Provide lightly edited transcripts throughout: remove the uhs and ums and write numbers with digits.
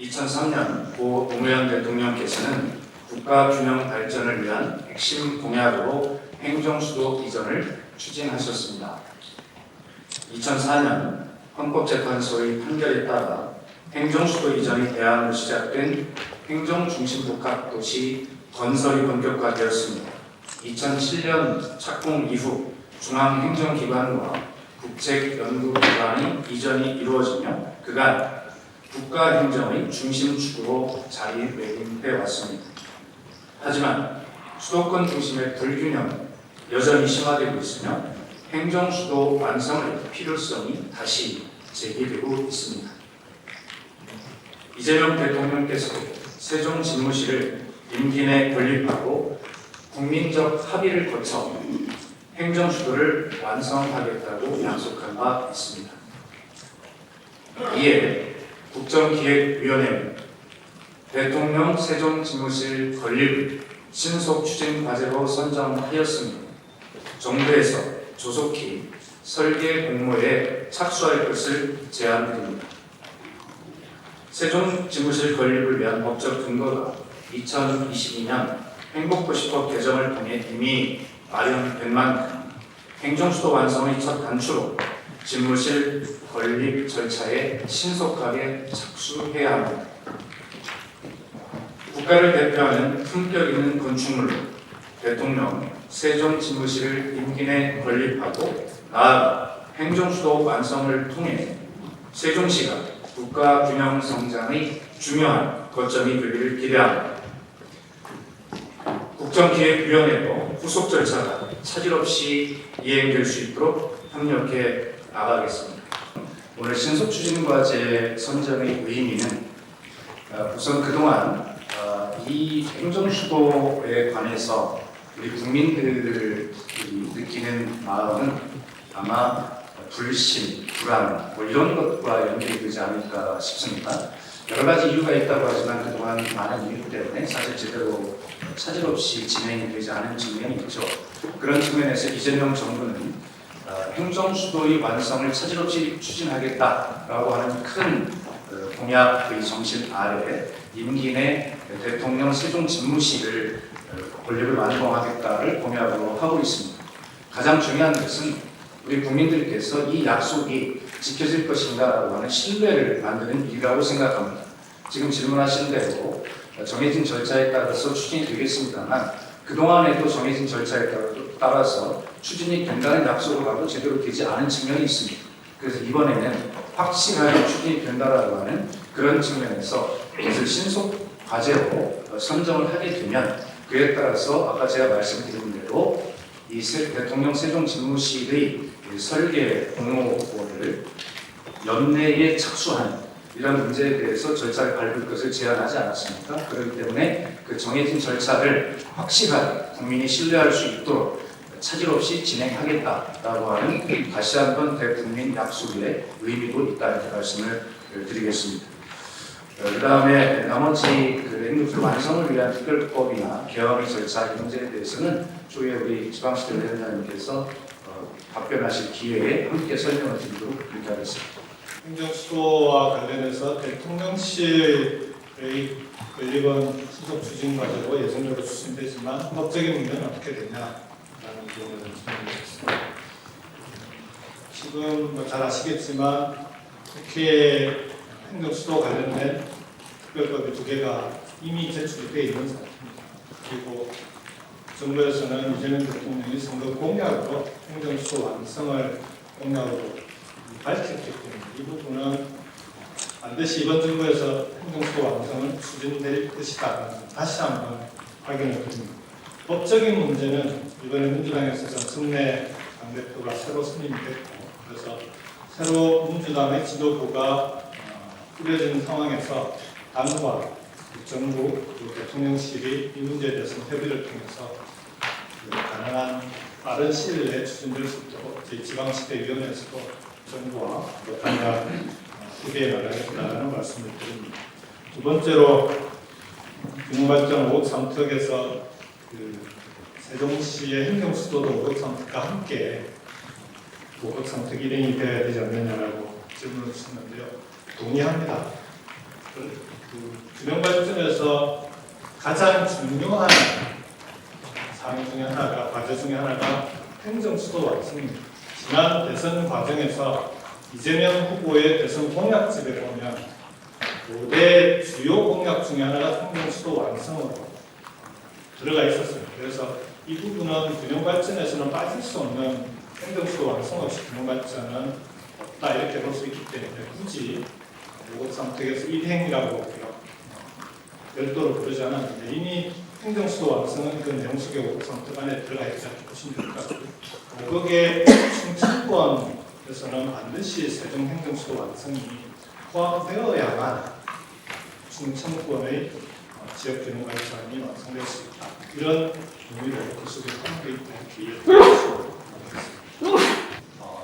2003년 고 노무현 대통령께서는 국가균형 발전을 위한 핵심 공약으로 행정수도 이전을 추진하셨습니다. 2004년 헌법재판소의 판결에 따라 행정수도 이전이 대안으로 시작된 행정중심복합도시 건설이 본격화되었습니다. 2007년 착공 이후 중앙행정기관과 국책연구기관의 이전이 이루어지며 그간 국가행정의 중심축으로 자리매김해 왔습니다. 하지만 수도권 중심의 불균형은 여전히 심화되고 있으며 행정수도 완성의 필요성이 다시 제기되고 있습니다. 이재명 대통령께서도 세종집무실을 임기 내 건립하고 국민적 합의를 거쳐 행정수도를 완성하겠다고 약속한 바 있습니다. 이에 국정기획위원회는 대통령 세종집무실 건립을 신속 추진 과제로 선정하였으며 정부에서 조속히 설계 공모에 착수할 것을 제안드립니다. 세종집무실 건립을 위한 법적 근거가 2022년 행복도시법 개정을 통해 이미 마련된 만큼 행정수도 완성의 첫 단추로 집무실 건립 절차에 신속하게 착수해야 합니다. 국가를 대표하는 품격 있는 건축물로 대통령 세종집무실을 임기 내 건립하고 나아가 행정수도 완성을 통해 세종시가 국가균형 성장의 중요한 거점이 되기를 기대합니다. 국정기획위원회도 후속 절차가 차질 없이 이행될 수 있도록 협력해 나가겠습니다. 오늘 신속추진과제 선정의 의미는 우선 그동안 이 행정수도에 관해서 우리 국민들이 느끼는 마음은 아마 불신, 불안 이런 것과 연결이 되지 않을까 싶습니다. 여러 가지 이유가 있다고 하지만 그동안 많은 이유 때문에 사실 제대로 차질 없이 진행이 되지 않은 측면이 있죠. 그런 측면에서 이재명 정부는 행정수도의 완성을 차질 없이 추진하겠다라고 하는 큰 공약의 정신 아래 임기 내 대통령 세종집무실을 건립을 완성하겠다를 공약으로 하고 있습니다. 가장 중요한 것은 우리 국민들께서 이 약속이 지켜질 것인가라고 하는 신뢰를 만드는 일이라고 생각합니다. 지금 질문하신 대로 정해진 절차에 따라서 추진이 되겠습니다만 그동안에도 정해진 절차에 따라서 추진이 된다는 약속을 하고 제대로 되지 않은 측면이 있습니다. 그래서 이번에는 확실하게 추진이 된다라고 하는 그런 측면에서 이것을 신속 과제로 선정을 하게 되면 그에 따라서 아까 제가 말씀드린 대로 이 대통령 세종집무실의 설계 공모를 연내에 착수하는 이런 문제에 대해서 절차를 밟을 것을 제안하지 않았습니까? 그렇기 때문에 그 정해진 절차를 확실하게 국민이 신뢰할 수 있도록 차질 없이 진행하겠다라고 하는 다시 한번 대국민 약속의 의미도 있다는 말씀을 드리겠습니다. 그 다음에 나머지 행정수도 완성을 위한 특별법이나 개헌의 절차 이 문제에 대해서는 조에 우리 지방시대 위원장님께서 답변하실 기회에 함께 설명을 드리도록 그렇게 하겠습니다. 행정수도와 관련해서 대통령실의 건립은 수속 추진 과제로 예정적으로 추진되지만 법적인 문제는 어떻게 되냐라는 부분을 질문드렸습니다. 지금 잘 아시겠지만 국회에 행정수도 관련된 특별법이 2개가 이미 제출이 되어 있는 상태입니다. 그리고 정부에서는 이재명 대통령이 선거 공약으로 행정수도 완성을 공약으로 밝혔기 때문에 이 부분은 반드시 이번 정부에서 행정수도 완성은 추진될 것이다. 다시 한번 확인을 드립니다. 법적인 문제는 이번에 민주당에서 정승래 당대표가 새로 선임이 됐고 그래서 새로 민주당의 지도부가 꾸려진 상황에서 당과 정부 그리고 대통령실이 이 문제에 대해서 협의를 통해서 가능한 빠른 시일 내에 추진될 수 있도록 저희 지방시대위원회에서도 정부와 당과 협의해 나가겠다는 말씀을 드립니다. 두 번째로 균형발전 5억 3특에서 세종시의 행정수도도 5억 3특과 함께 5억 3특 일행이 되어야 되지 않느냐라고 질문을 주셨는데요. 동의합니다. 그 균형 발전에서 가장 중요한 사항 중에 하나가 과제 중에 하나가 행정 수도 완성입니다. 지난 대선 과정에서 이재명 후보의 대선 공약집에 보면 5대 주요 공약 중에 하나가 행정 수도 완성으로 들어가 있었어요. 그래서 이 부분은 균형 발전에서는 빠질 수 없는 행정 수도 완성 없이 균형 발전은 없다 이렇게 볼 수 있기 때문에 굳이 요것 선택에서 1행이라고 별도로 부르지 않았는데 이미 행정수도 완성은 그 내용속에 5급 선택 안에 들어가 있지 않게 보시면 될 것 같고요. 5급의 충청권에서는 반드시 세종 행정수도 완성이 포함되어야만 충청권의 지역 균형 발전이 완성될 수 있다. 이런 의미로 그 속에 포함되어 있다 이렇게 이해할 수 있습니다.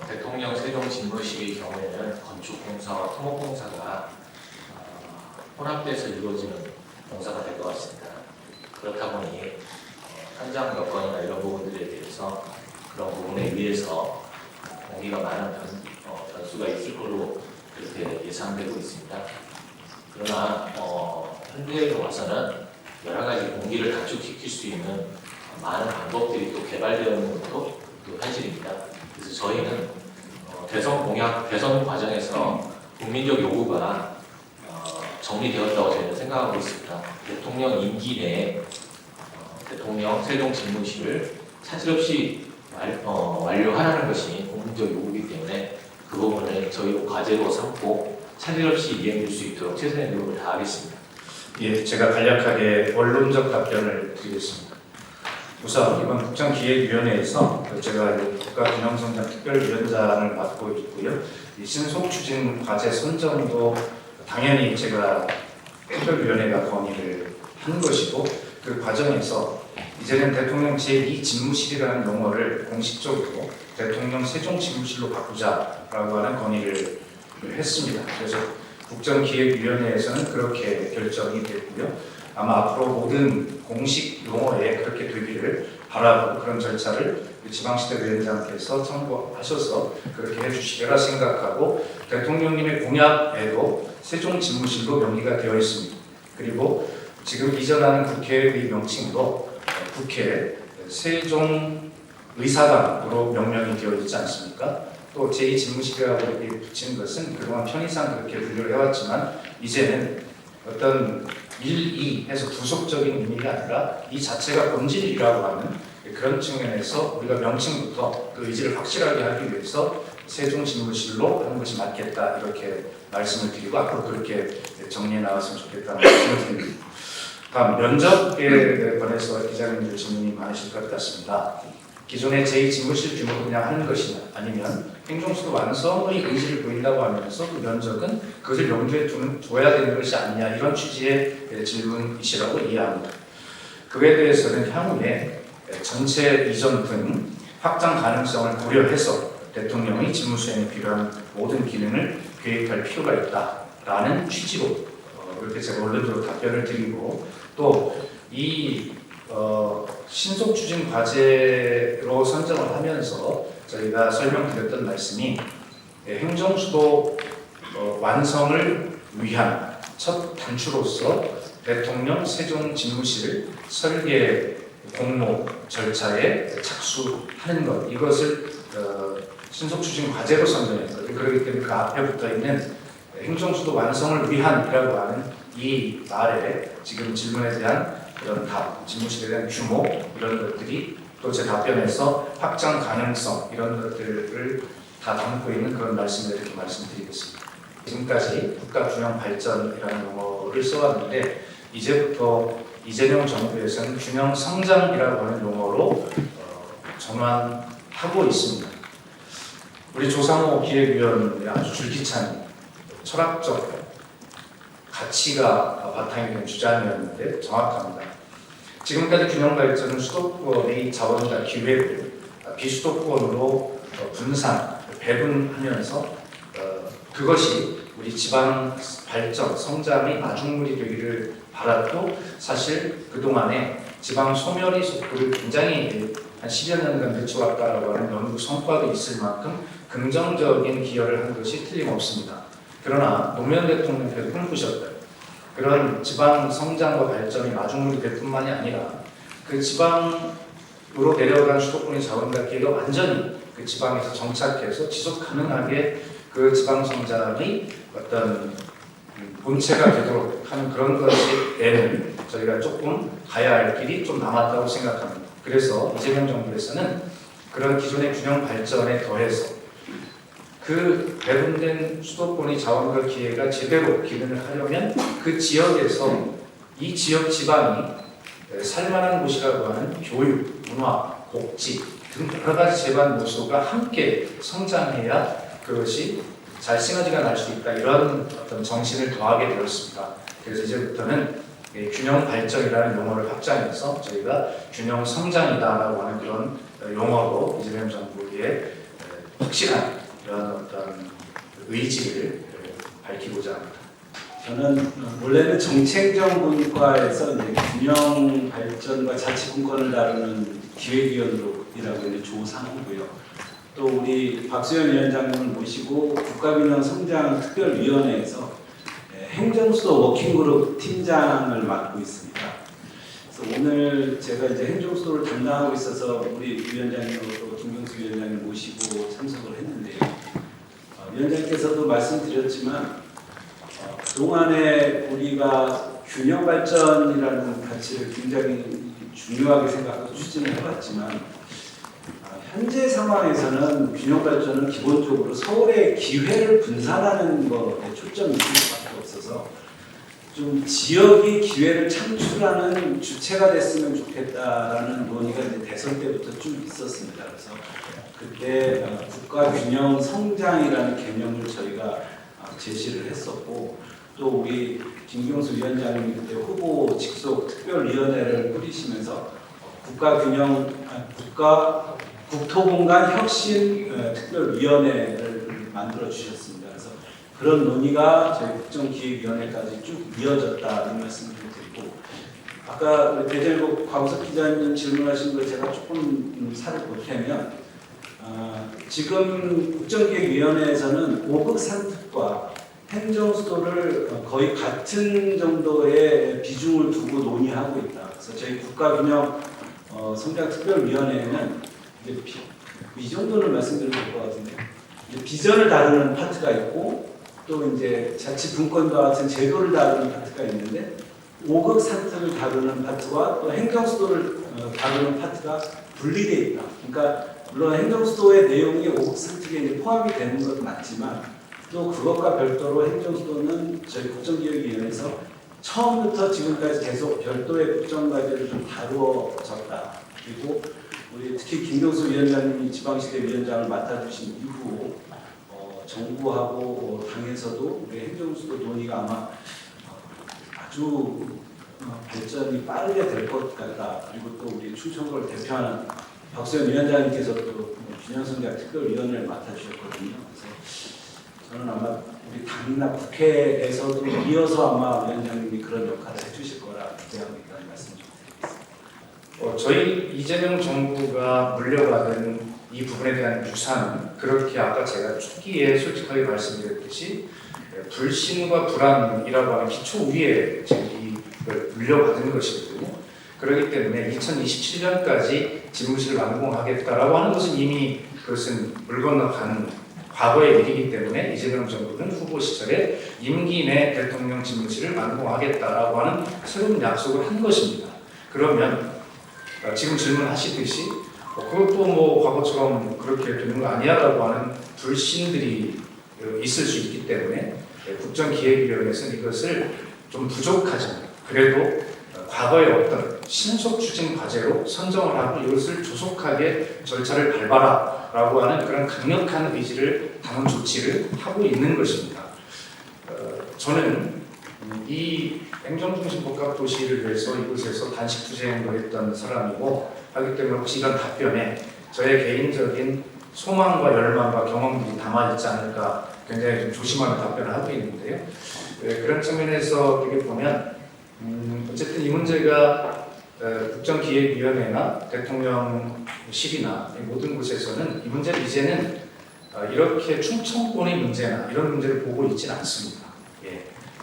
대통령 세종 집무실의 경우에는 건축공사와 토목공사가 혼합돼서 이루어지는 공사가 될 것 같습니다. 그렇다 보니 현장 여건이나 이런 부분들에 대해서 그런 부분에 의해서 공기가 많은 변수가 있을 걸로 그렇게 예상되고 있습니다. 그러나 현대에 와서는 여러 가지 공기를 단축시킬 수 있는 많은 방법들이 또 개발되어 있는 것도 또 현실입니다. 그래서 저희는 대선 과정에서 국민적 요구가 정리되었다고 저희는 생각하고 있습니다. 대통령 임기 내에 대통령 세종 집무실을 차질없이 완료하라는 것이 국민적 요구이기 때문에 그 부분을 저희도 과제로 삼고 차질없이 이행될 수 있도록 최선의 노력을 다하겠습니다. 예, 제가 간략하게 원론적 답변을 드리겠습니다. 우선 이번 국정기획위원회에서 제가 국가균형성장 특별위원장을 맡고 있고요. 이 신속추진 과제 선정도 당연히 제가 특별위원회가 건의를 한 것이고 그 과정에서 이제는 대통령 제2집무실이라는 용어를 공식적으로 대통령 세종집무실로 바꾸자라고 하는 건의를 했습니다. 그래서 국정기획위원회에서는 그렇게 결정이 됐고요. 아마 앞으로 모든 공식 용어에 그렇게 되기를 바라고 그런 절차를 지방시대위원장께서 참고하셔서 그렇게 해주시리라 생각하고 대통령님의 공약에도 세종집무실로 명기가 되어 있습니다. 그리고 지금 이전하는 국회의 명칭도 국회 세종의사당으로 명명이 되어 있지 않습니까? 또 제2집무실이라고 이렇게 붙인 것은 그동안 편의상 그렇게 분류를 해왔지만 이제는 어떤 1, 2 해서 부속적인 의미가 아니라 이 자체가 본질이라고 하는 그런 측면에서 우리가 명칭부터 그 의지를 확실하게 하기 위해서 세종집무실로 하는 것이 맞겠다 이렇게 말씀을 드리고 앞으로 그렇게 정리해 나갔으면 좋겠다는 말씀을 드립니다. 다음 면접에 관해서 기자님들 질문이 많으실 것 같습니다. 기존의 제2집무실 규모 그냥 하는 것이냐 아니면 행정수도 완성의 의지를 보인다고 하면서 그 면적은 그것을 염두에 둬야 되는 것이 아니냐 이런 취지의 질문이시라고 이해합니다. 그에 대해서는 향후에 전체 이전 등 확장 가능성을 고려해서 대통령의 직무 수행에 필요한 모든 기능을 계획할 필요가 있다라는 취지로 이렇게 제가 원론적으로 답변을 드리고 또 이 신속 추진 과제로 선정을 하면서 저희가 설명드렸던 말씀이 행정수도 완성을 위한 첫 단추로서 대통령 세종집무실 설계 공모 절차에 착수하는 것 이것을 신속 추진 과제로 선정했거든요. 그렇기 때문에 그 앞에 붙어 있는 행정수도 완성을 위한이라고 하는 이 말에 지금 질문에 대한 그런 답, 집무실에 대한 규모 이런 것들이 또 제 답변에서 확장 가능성 이런 것들을 다 담고 있는 그런 말씀을 이렇게 말씀드리겠습니다. 지금까지 국가균형발전이라는 용어를 써왔는데 이제부터 이재명 정부에서는 균형성장이라고 하는 용어로 전환하고 있습니다. 우리 조상호 기획위원의 아주 줄기찬 철학적 가치가 바탕이 된 주장이었는데 정확합니다. 지금까지 균형발전은 수도권의 자원과 기회를 비수도권으로 분산, 배분하면서 그것이 우리 지방 발전, 성장의 마중물이 되기를 바랐고 사실 그동안에 지방 소멸의 속도를 굉장히 한 10여 년간 늦춰왔다라고 하는 연구 성과도 있을 만큼 긍정적인 기여를 한 것이 틀림없습니다. 그러나 노무현 대통령께서 꿈꾸셨던 그런 지방 성장과 발전이 마중물이 될 뿐만이 아니라 그 지방으로 내려간 수도권의 자원과 기회가 완전히 그 지방에서 정착해서 지속 가능하게 그 지방 성장이 어떤 본체가 되도록 하는 그런 것에는 저희가 조금 가야 할 길이 좀 남았다고 생각합니다. 그래서 이재명 정부에서는 그런 기존의 균형 발전에 더해서 그 배분된 수도권의 자원과 기회가 제대로 기능을 하려면 그 지역에서 이 지역 지방이 살만한 곳이라고 하는 교육, 문화, 복지 등 여러 가지 재반 요소가 함께 성장해야 그것이 잘 시너지가 날 수 있다, 이런 어떤 정신을 더하게 되었습니다. 그래서 이제부터는 균형 발전이라는 용어를 확장해서 저희가 균형 성장이다라고 하는 그런 용어로 이재명 정부의 확실한 이런 어떤 의지를 밝히고자 합니다. 저는 원래는 정책정분과에서 이제 균형 발전과 자치분권을 다루는 기획위원으로이라고 있는 조상우고요. 또 우리 박수현 위원장님을 모시고 국가균형성장특별위원회에서 행정수도 워킹그룹 팀장을 맡고 있습니다. 그래서 오늘 제가 이제 행정수도를 담당하고 있어서 우리 위원장님하고 김경수 위원장님 모시고 참석을 했는데요. 위원장님께서도 말씀드렸지만 그동안에 우리가 균형 발전이라는 가치를 굉장히 중요하게 생각하고 추진을 해왔지만 현재 상황에서는 균형 발전은 기본적으로 서울의 기회를 분산하는 것에 초점이 있을 수밖에 없어서 좀 지역이 기회를 창출하는 주체가 됐으면 좋겠다라는 논의가 이제 대선 때부터 쭉 있었습니다. 그래서 그때 국가 균형 성장이라는 개념을 저희가 제시를 했었고, 또 우리 김경수 위원장님이 그때 후보 직속 특별위원회를 꾸리시면서 국토공간 혁신 특별위원회를 만들어 주셨습니다. 그래서 그런 논의가 저희 국정기획위원회까지 쭉 이어졌다는 말씀을 드리고, 아까 우리 대전일보 광석 기자님 질문하신 걸 제가 조금 살을 보태면 지금 국정기획위원회에서는 5극 산특과 행정수도를 거의 같은 정도의 비중을 두고 논의하고 있다. 그래서 저희 국가균형 성장특별위원회에는 이제 이 정도는 말씀드려도 될 것 같은데, 이제 비전을 다루는 파트가 있고 또 이제 자치분권과 같은 제도를 다루는 파트가 있는데 5극 산특을 다루는 파트와 또 행정수도를 다루는 파트가 분리되어 있다. 그러니까 물론 행정수도의 내용이 5극 산특에 이제 포함이 되는 것도 맞지만 또 그것과 별도로 행정수도는 저희 국정기획위원회에서 처음부터 지금까지 계속 별도의 국정과제를 좀 다루어졌다. 그리고 우리 특히 김경수 위원장님이 지방시대 위원장을 맡아주신 이후 정부하고 당에서도 우리 행정수도 논의가 아마 아주 발전이 빠르게 될 것 같다. 그리고 또 우리 충청도를 대표하는 박수현 위원장님께서도 균형성장 특별위원회를 맡아주셨거든요. 그래서 저는 아마 우리 당이나 국회에서도 이어서 아마 위원장님이 그런 역할을 해주실 거라 기대하고 있다는 말씀 좀 드리겠습니다. 저희 이재명 정부가 물려받은 이 부분에 대한 유산은 그렇게 아까 제가 초기에 솔직하게 말씀드렸듯이 불신과 불안이라고 하는 기초 위에 지금 이걸 물려받은 것이거든요. 그렇기 때문에 2027년까지 집무실을 완공하겠다라고 하는 것은 이미 그것은 물 건너가는 과거의 일이기 때문에 이재명 정부는 후보 시절에 임기 내 대통령 집무실을 완공하겠다라고 하는 새로운 약속을 한 것입니다. 그러면 지금 질문하시듯이 그것도 뭐 과거처럼 그렇게 되는 거 아니야라고 하는 불신들이 있을 수 있기 때문에 국정기획위원회에서는 이것을 좀 부족하지만 그래도 과거의 어떤 신속 추진 과제로 선정을 하고 이것을 조속하게 절차를 밟아라 라고 하는 그런 강력한 의지를 당은 조치를 하고 있는 것입니다. 저는 이 행정중심복합도시를 위해서 이곳에서 단식투쟁을 했던 사람이고 하기 때문에 혹시 이런 답변에 저의 개인적인 소망과 열망과 경험들이 담아있지 않을까 굉장히 좀 조심하는 답변을 하고 있는데요. 그런 측면에서 어떻게 보면 어쨌든 이 문제가 국정기획위원회나 대통령실이나 모든 곳에서는 이 문제를 이제는 이렇게 충청권의 문제나 이런 문제를 보고 있지는 않습니다.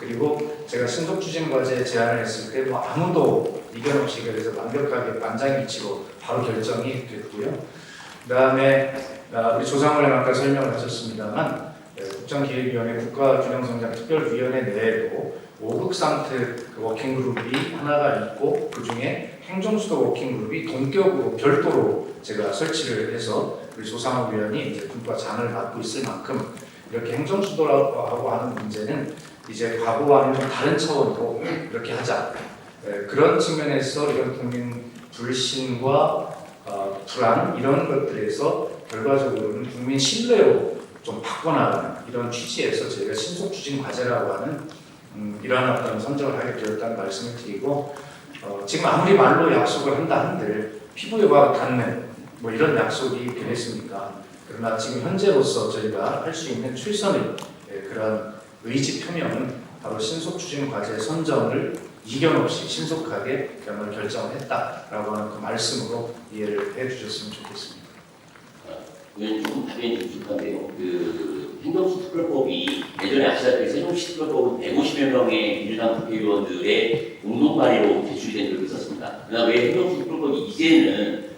그리고 제가 신속 추진 과제 제안을 했을 때 뭐 아무도 이견 없이 그래서 완벽하게 만장일치로 바로 결정이 됐고요. 그다음에 우리 조상을 아까 설명을 하셨습니다만 국정기획위원회 국가균형성장특별위원회 내에도 5국 상특 워킹그룹이 하나가 있고 그 중에 행정수도 워킹그룹이 동격으로 별도로 제가 설치를 해서 우리 조상욱 위원이 이제 분과장을 맡고 있을 만큼 이렇게 행정수도라고 하는 문제는 이제 과거와는 좀 다른 차원으로 이렇게 하자. 그런 측면에서 이런 국민 불신과 불안 이런 것들에서 결과적으로는 국민 신뢰로 좀 바꿔나가는 이런 취지에서 저희가 신속 추진 과제라고 하는 이러한 어떤 선정을 하게 되었다는 말씀을 드리고 지금 아무리 말로 약속을 한다 한들 피부에 와 닿는 뭐 이런 약속이 되겠습니까? 그러나 지금 현재로서 저희가 할 수 있는 최선의 그런 의지 표명은 바로 신속 추진 과제 선정을 이견 없이 신속하게 그야말로 결정했다라고 하는 그 말씀으로 이해를 해주셨으면 좋겠습니다. 이건 조금 답변이 좀 부족한데요. 그 행정수 특별법이 예전에 아시다시피 세종시 특별법은 150여 명의 민주당 국회의원들의 공동 발의로 제출이 된 적이 있었습니다. 그러나 왜 행정수 특별법이 이제는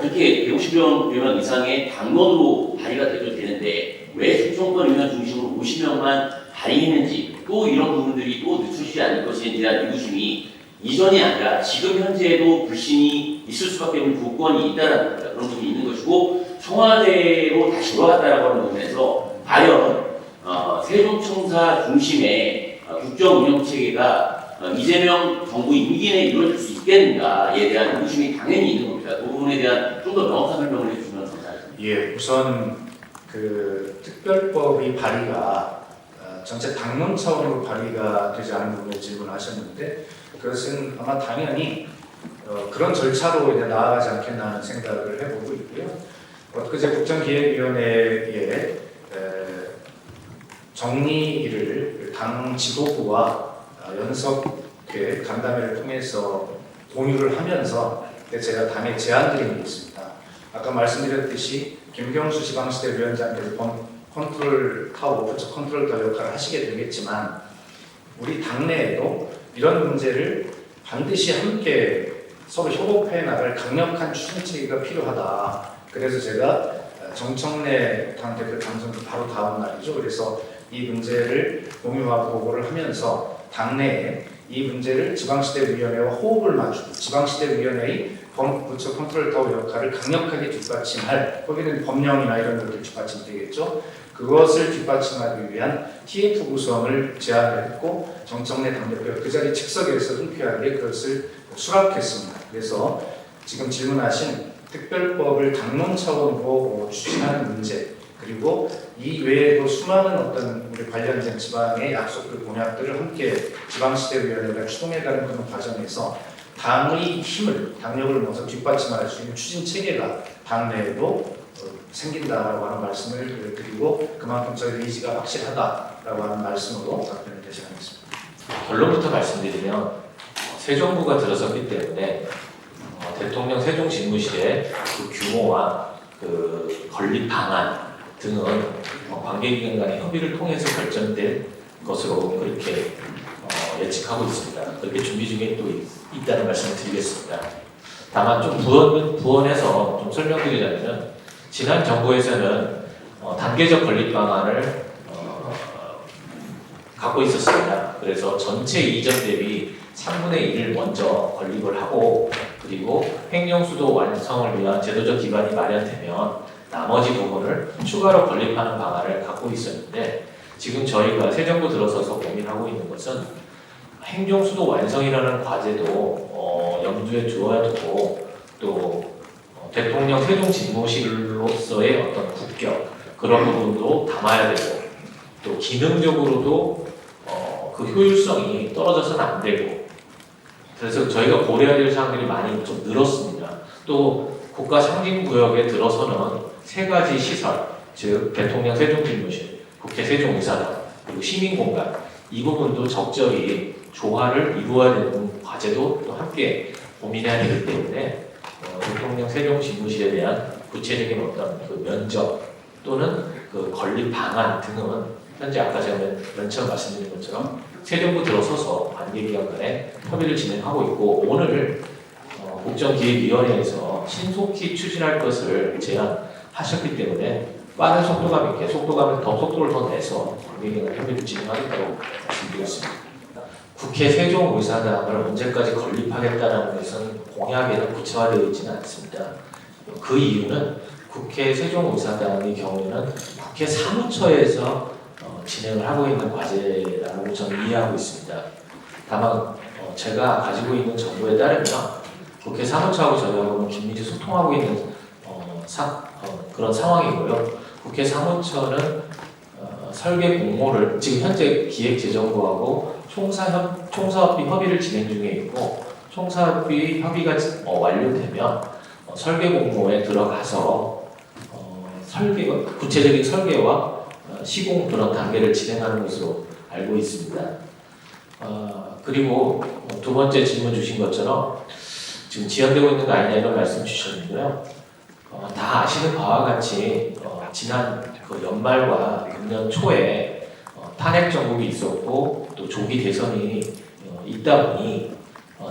그렇게 150명 이상의 당론으로 발의가 돼도 되는데 왜 수정권 의원 중심으로 50명만 발의했는지 또 이런 부분들이 또 늦춰지지 않을 것에 대한 의구심이 이전이 아니라 지금 현재에도 불신이 있을 수밖에 없는 조건이 있다는 겁니다. 그런 부분이 있는 것이고 청와대로 다시 돌아갔다라고 하는 부분에서 과연 세종청사 중심의 국정 운영 체계가 이재명 정부 임기 내에 이루어질 수 있겠는가에 대한 의구심이 당연히 있는 겁니다. 그 부분에 대한 좀 더 명확한 설명을 해주시면 감사하겠습니다. 예, 우선 그 특별법이 발의가 전체 당론 차원으로 발의가 되지 않은 부분에 질문하셨는데 그것은 아마 당연히 그런 절차로 이제 나아가지 않겠나 하는 생각을 해보고 있고요. 엊그제 국정기획위원회에 정리를 당 지도부와 연석회 간담회를 통해서 공유를 하면서 제가 당에 제안드린 게 있습니다. 아까 말씀드렸듯이 김경수 지방시대 위원장께서 컨트롤 타워, 부처 컨트롤 타워 역할을 하시게 되겠지만 우리 당내에도 이런 문제를 반드시 함께 서로 협업해 나갈 강력한 추진 체계가 필요하다. 그래서 제가 정청래 당대표 당선도 바로 다음 날이죠. 그래서 이 문제를 공유와 보고를 하면서 당내에 이 문제를 지방시대위원회와 호흡을 맞추고 지방시대위원회의 부처 컨트롤 타워 역할을 강력하게 뒷받침할 거기는 법령이나 이런 것들 뒷받침되겠죠. 그것을 뒷받침하기 위한 TF 구성을 제안했고 정청래 당대표가 그 자리 측석에서 흔쾌하게 그것을 수락했습니다. 그래서 지금 질문하신 특별법을 당론 차원으로 추진하는 문제 그리고 이 외에도 수많은 어떤 우리 관련된 지방의 약속들 공약들을 함께 지방시대위원회가 추동해가는 그런 과정에서 당의 힘을 당력을 모아서 뒷받침할 수 있는 추진 체계가 당내에도 생긴다라고 하는 말씀을 드리고 그만큼 저희 의지가 확실하다라고 하는 말씀으로 답변을 대신하겠습니다. 결론부터 말씀드리면 새 정부가 들어섰기 때문에 대통령 세종집무실의 그 규모와 그 건립 방안 등은 관계기관 간의 협의를 통해서 결정될 것으로 그렇게 예측하고 있습니다. 그렇게 준비 중에 또 있다는 말씀을 드리겠습니다. 다만 좀 부언해서 좀 설명드리자면 지난 정부에서는 단계적 건립 방안을 갖고 있었습니다. 그래서 전체 이전 대비 3분의 1을 먼저 건립을 하고 그리고 행정수도 완성을 위한 제도적 기반이 마련되면 나머지 부분을 추가로 건립하는 방안을 갖고 있었는데 지금 저희가 새 정부 들어서서 고민하고 있는 것은 행정수도 완성이라는 과제도 염두에 두어야 되고 또 대통령 세종집무실로서의 어떤 국격 그런 부분도 담아야 되고 또 기능적으로도 그 효율성이 떨어져서는 안 되고 그래서 저희가 고려해야 될 사항들이 많이 좀 늘었습니다. 또 국가 상징구역에 들어서는 세 가지 시설, 즉 대통령 세종집무실, 국회 세종의사당, 그리고 시민공간 이 부분도 적절히 조화를 이루어야 되는 과제도 또 함께 고민해야 되기 때문에 대통령 세종집무실에 대한 구체적인 어떤 그 면적 또는 그 건립 방안 등은 현재 아까 제가 맨 처음 말씀드린 것처럼 새 정부 들어서서 관계기관 간에 협의를 진행하고 있고 오늘 국정기획위원회에서 신속히 추진할 것을 제안하셨기 때문에 빠른 속도감 있게 더 속도를 더 내서 관계기관 협의를 진행하겠다고 말씀드렸습니다. 국회 세종의사당을 언제까지 건립하겠다는 것은 공약에는 구체화되어 있지는 않습니다. 그 이유는 국회 세종의사당의 경우에는 국회 사무처에서 진행을 하고 있는 과제라고 저는 이해하고 있습니다. 다만 제가 가지고 있는 정보에 따르면 국회 사무처하고 저희하고는 긴밀히 소통하고 있는 그런 상황이고요. 국회 사무처는 설계 공모를 지금 현재 기획재정부하고 총사업비 협의를 진행 중에 있고 총사업비 협의가 완료되면 설계 공모에 들어가서 구체적인 설계와 시공 그런 단계를 진행하는 것으로 알고 있습니다. 그리고 두 번째 질문 주신 것처럼 지금 지연되고 있는 거 아니냐 이런 말씀 주셨는데요. 다 아시는 바와 같이 지난 그 연말과 금년 초에 탄핵 정국이 있었고 또 조기 대선이 있다 보니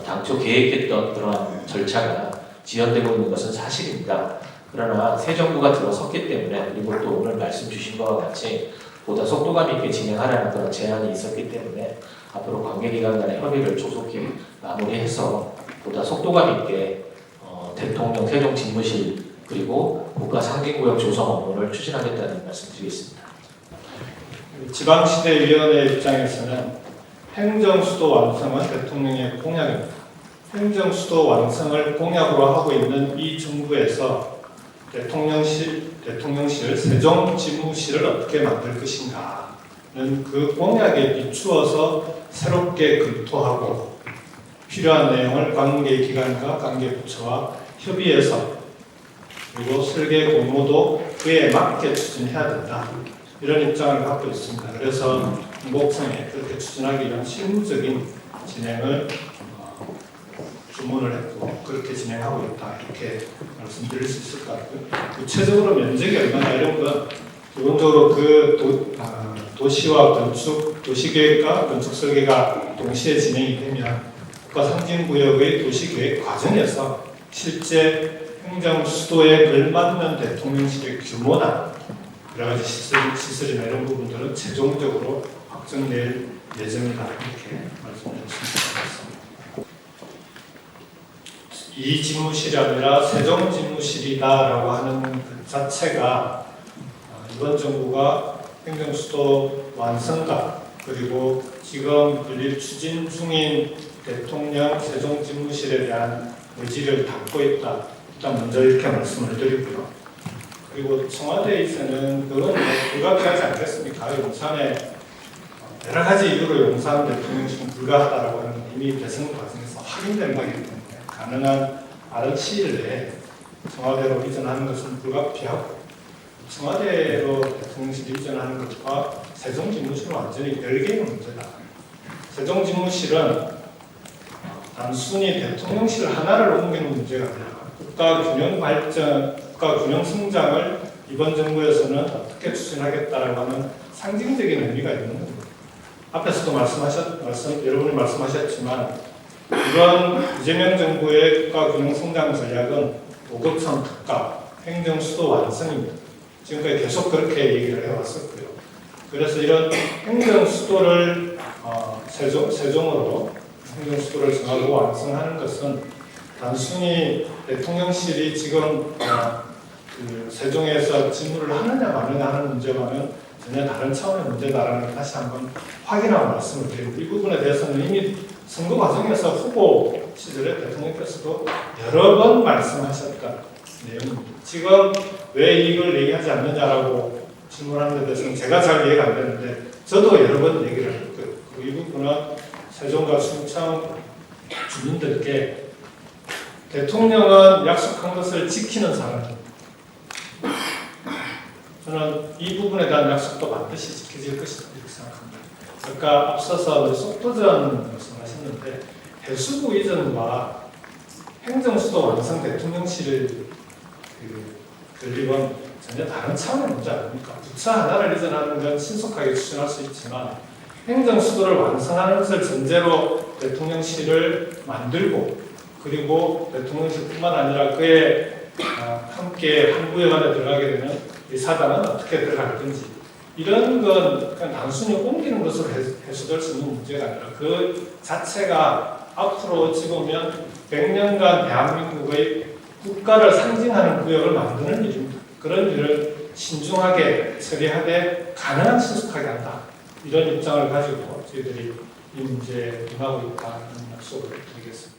당초 계획했던 그러한 절차가 지연되고 있는 것은 사실입니다. 그러나 새 정부가 들어섰기 때문에 그리고 또 오늘 말씀 주신 바와 같이 보다 속도감 있게 진행하라는 그런 제안이 있었기 때문에 앞으로 관계기관 간의 협의를 조속히 마무리해서 보다 속도감 있게 대통령 세종집무실 그리고 국가상징구역 조성 업무를 추진하겠다는 말씀드리겠습니다. 지방시대위원회 입장에서는 행정수도 완성은 대통령의 공약입니다. 행정수도 완성을 공약으로 하고 있는 이 정부에서 대통령실 세종집무실을 어떻게 만들 것인가는 그 공약에 비추어서 새롭게 검토하고 필요한 내용을 관계기관과 관계부처와 협의해서 그리고 설계 공모도 그에 맞게 추진해야 된다. 이런 입장을 갖고 있습니다. 그래서 공복성에 그렇게 추진하기 위한 실무적인 진행을 주문을 했고 그렇게 진행하고 있다. 이렇게 말씀드릴 수 있을 것 같고요. 구체적으로 면적이 얼마나 이런 건 기본적으로 그 도시와 건축, 도시계획과 건축 설계가 동시에 진행이 되면 국가상징구역의 도시계획 과정에서 실제 행정 수도에 걸맞는 대통령실의 규모나 여러 가지 시설이나 이런 부분들은 최종적으로 확정될 예정이다. 이렇게 말씀드렸습니다. 이 집무실이 아니라 세종집무실이다라고 하는 그 자체가 이번 정부가 행정수도 완성과 그리고 지금 건립 추진 중인 대통령 세종집무실에 대한 의지를 담고 있다. 일단 먼저 이렇게 말씀을 드리고요. 그리고 청와대에서는 그건 불가피하지 않겠습니까? 용산에 여러 가지 이유로 용산 대통령실은 불가하다라고 하는 건 이미 대선 과정에서 확인된 거기 때문에 가능한 빠른 시일 내에 청와대로 이전하는 것은 불가피하고 청와대로 대통령실 이전하는 것과 세종집무실은 완전히 별개의 문제다. 세종집무실은 단순히 대통령실 하나를 옮기는 문제가 아니라 국가균형 발전, 국가균형 성장을 이번 정부에서는 어떻게 추진하겠다라고 하는 상징적인 의미가 있는 겁니다. 앞에서도 여러분이 말씀하셨지만 이번 이재명 정부의 국가균형 성장 전략은 도급성 특가, 행정수도 완성입니다. 지금까지 계속 그렇게 얘기를 해왔었고요. 그래서 이런 행정수도를 세종으로 행정수도를 정하고 완성하는 것은 단순히 대통령실이 지금 그 세종에서 직무를 하느냐 마느냐 하는 문제와는 전혀 다른 차원의 문제다라는 걸 다시 한번 확인하고 말씀을 드립니다. 이 부분에 대해서는 이미 선거 과정에서 후보 시절에 대통령께서도 여러 번 말씀하셨던 내용입니다. 지금 왜 이걸 얘기하지 않느냐라고 질문하는 데 대해서는 제가 잘 이해가 안 되는데 저도 여러 번 얘기를 했고요. 이 부분은 세종과 충청 주민들께 대통령은 약속한 것을 지키는 사람입니다. 저는 이 부분에 대한 약속도 반드시 지켜질 것이다 이렇게 생각합니다. 아까 앞서서 속도전 말씀하셨는데 해수부 이전과 행정수도 완성 대통령실의 건립은 전혀 다른 차원의 문제 아닙니까? 부처 하나를 이전하는 건 신속하게 추진할 수 있지만 행정수도를 완성하는 것을 전제로 대통령실을 만들고 그리고 대통령실뿐만 아니라 그에 함께 한 구역 안에 들어가게 되면 이 사단은 어떻게 들어갈 건지 이런 건 그냥 단순히 옮기는 것으로 해소될 수 있는 문제가 아니라 그 자체가 앞으로 어찌 보면 100년간 대한민국의 국가를 상징하는 구역을 만드는 일입니다. 그런 일을 신중하게 처리하되 가능한 신속하게 한다. 이런 입장을 가지고 저희들이 이 문제에 임하고 있다는 약속을 드리겠습니다.